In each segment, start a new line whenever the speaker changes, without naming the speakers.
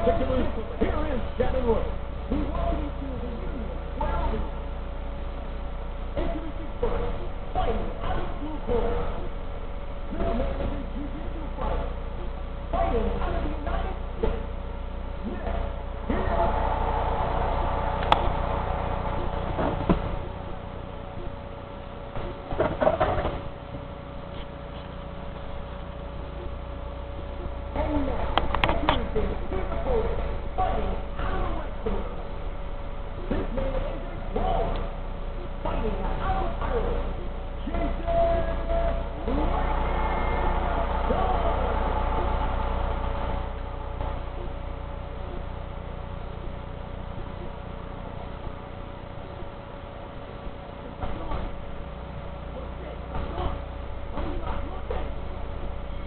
particulars, here is Shannon Rose. Introducing first, fighting out of blue corner. Middleman of the jiu-jitsu fighter, fighting out of the United States. Next,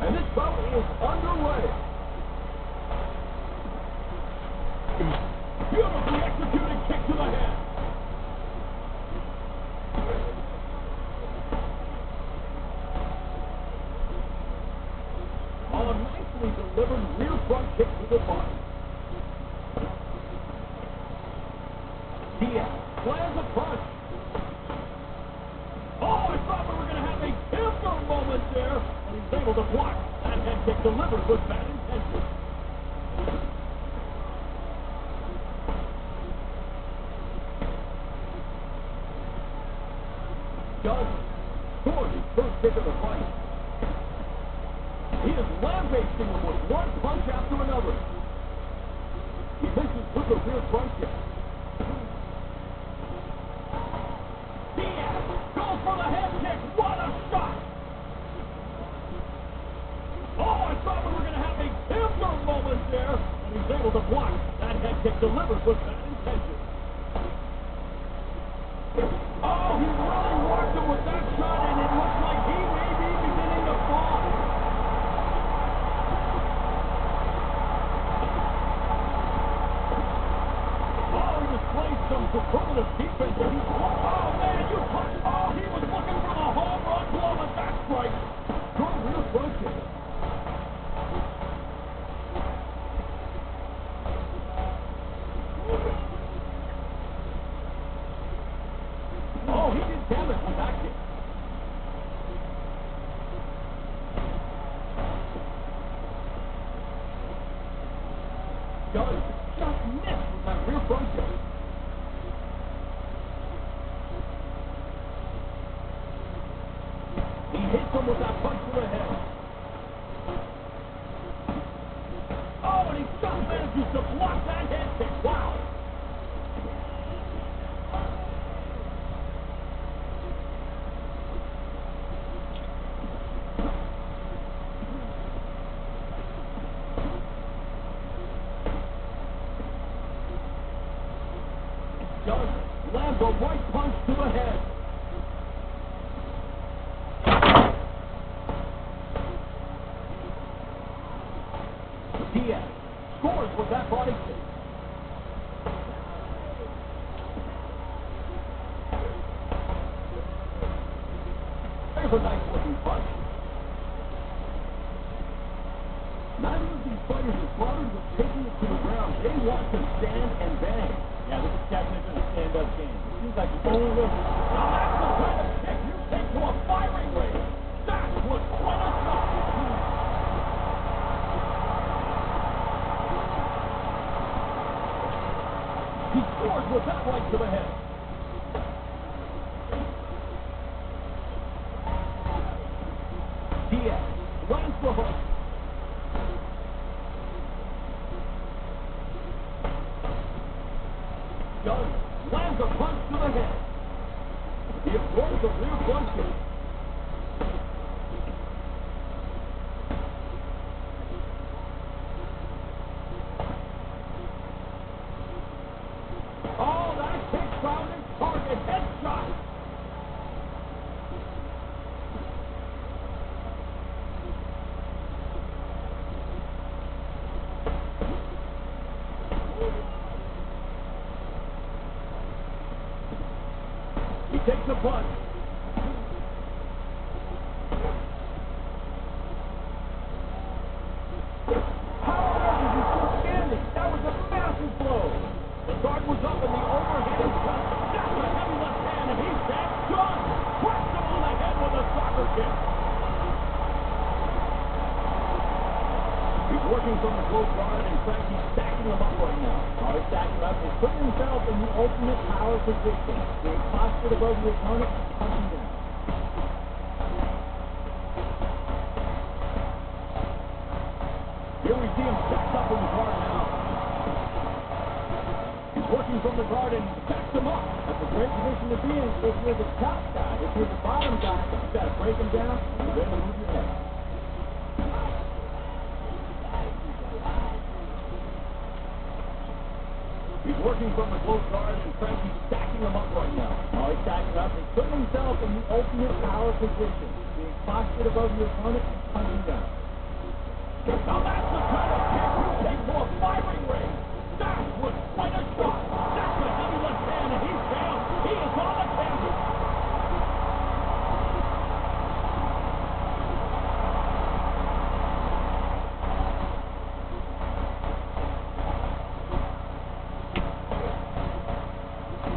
and this bout is underway. Beautifully executed kick to the head. A nicely delivered rear front kick to the body. Diaz lands a punch. Oh, I thought we were going to have a killer moment there, and he's able to block. That head kick delivered with bad intention. Does score his first kick of the fight. He is lambasting him with one punch after another. He misses with a rear front kick. Diaz goes for the head kick. What a shot! Oh, I thought we were going to have a killer moment there, and he's able to block. That head kick delivered with bad intention. Oh, he really worked him with that shot, and it looks like he may be beginning to fall. Oh, he displayed some superlative defense. Oh, man, oh, he was looking for the home run blow with that strike. Good rear front kick. Oh, he did damage with that kick. Does just miss with that rear front kick. He hits him with that punch to the head. Oh, and he just manages to block that head kick. Wow. Does lands a right punch to the head. Diaz scores with that body kick. There's a nice looking punch. Neither of these fighters are bothered with taking it to the ground. They want to stand and bang. Yeah, this is definitely a stand-up game. It seems like the only way. Now that's the kind of kick you take to a firing range. That was quite a shot. He scores with that right to the head. Diaz lands the hook. Does lands a punch to the head. He avoids a rear front kick. Oh, that kick found his target. Headshot. He takes a punch. How on earth is he still standing? That was stacking him up right now. While he's stacking him up, he's putting himself in the ultimate power position. Being postured above the opponent and punching down. Here we see him stacked up in the guard now. He's working from the guard and stacks him up. That's a great position to be in if you're the top guy. If you're the bottom guy, you've got to break him down and you're ready to move your head. He's working from the close guard, and Frankie's stacking him up right now. While he's stacking up, he's putting himself in the ultimate power position, being postured above your opponent and punching down. Now that's the kind of kick you take to a firing ring. That was quite a shot. That's a heavy left hand, and he's down. He is on the canvas.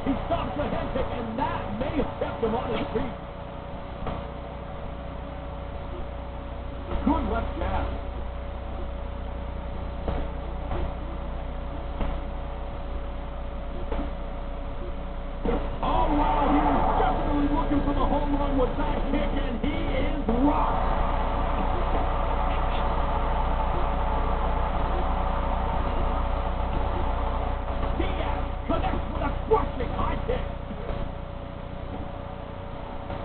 He stops the head kick, and that may have kept him on his feet. Good left jab. Oh, wow, he was definitely looking for the home run with that kick, and he is rocked. Diaz connects with a crushing high kick.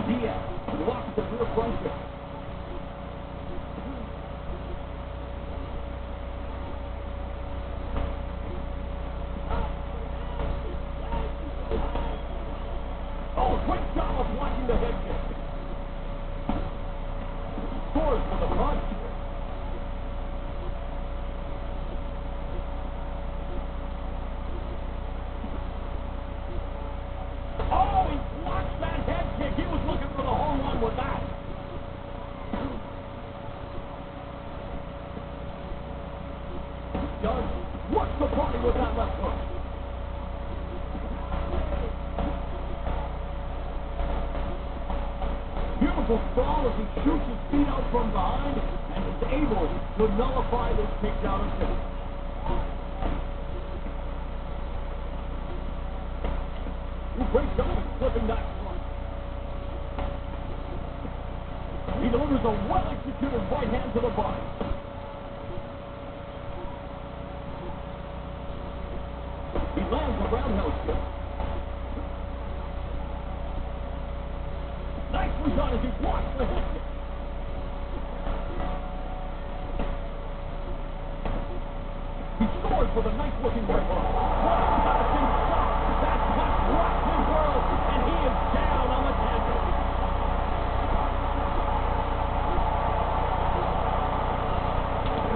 Diaz blocks the rear front kick. Oh, great job of blocking the head kick. Scores for the punch. Oh, he blocks that head kick. He was looking for the home run with that. Does works the body with that left hook. Beautiful sprawl as he shoots his feet out from behind and is able to nullify this takedown attempt. Great job of flipping that front. He delivers a well-executed right hand to the body. He lands a roundhouse kick. Nicely done as he blocks the head kick. He scores with a nice-looking right hook. What a astonishing shot! That punch rocks his world, and he is down on the canvas.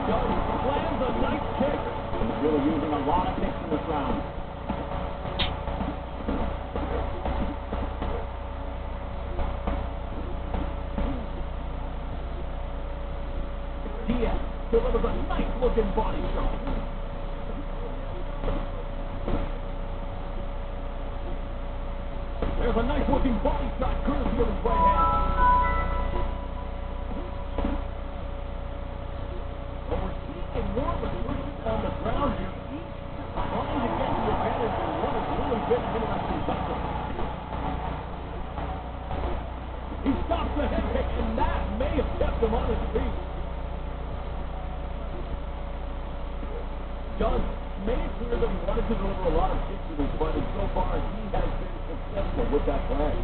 Jones slams a nice kick. He's really using a lot of kicks in this round. Diaz delivers a nice-looking body shot. There's a nice-looking body shot courtesy of his right hand. Well, we're seeing more of a switch on the ground here. Each trying to get the advantage in what has really been an interesting battle. He stops the head kick, and that may have kept him on his feet. John made it clear that he wanted to deliver a lot of kicks to this fight, and so far he has been successful with that plan.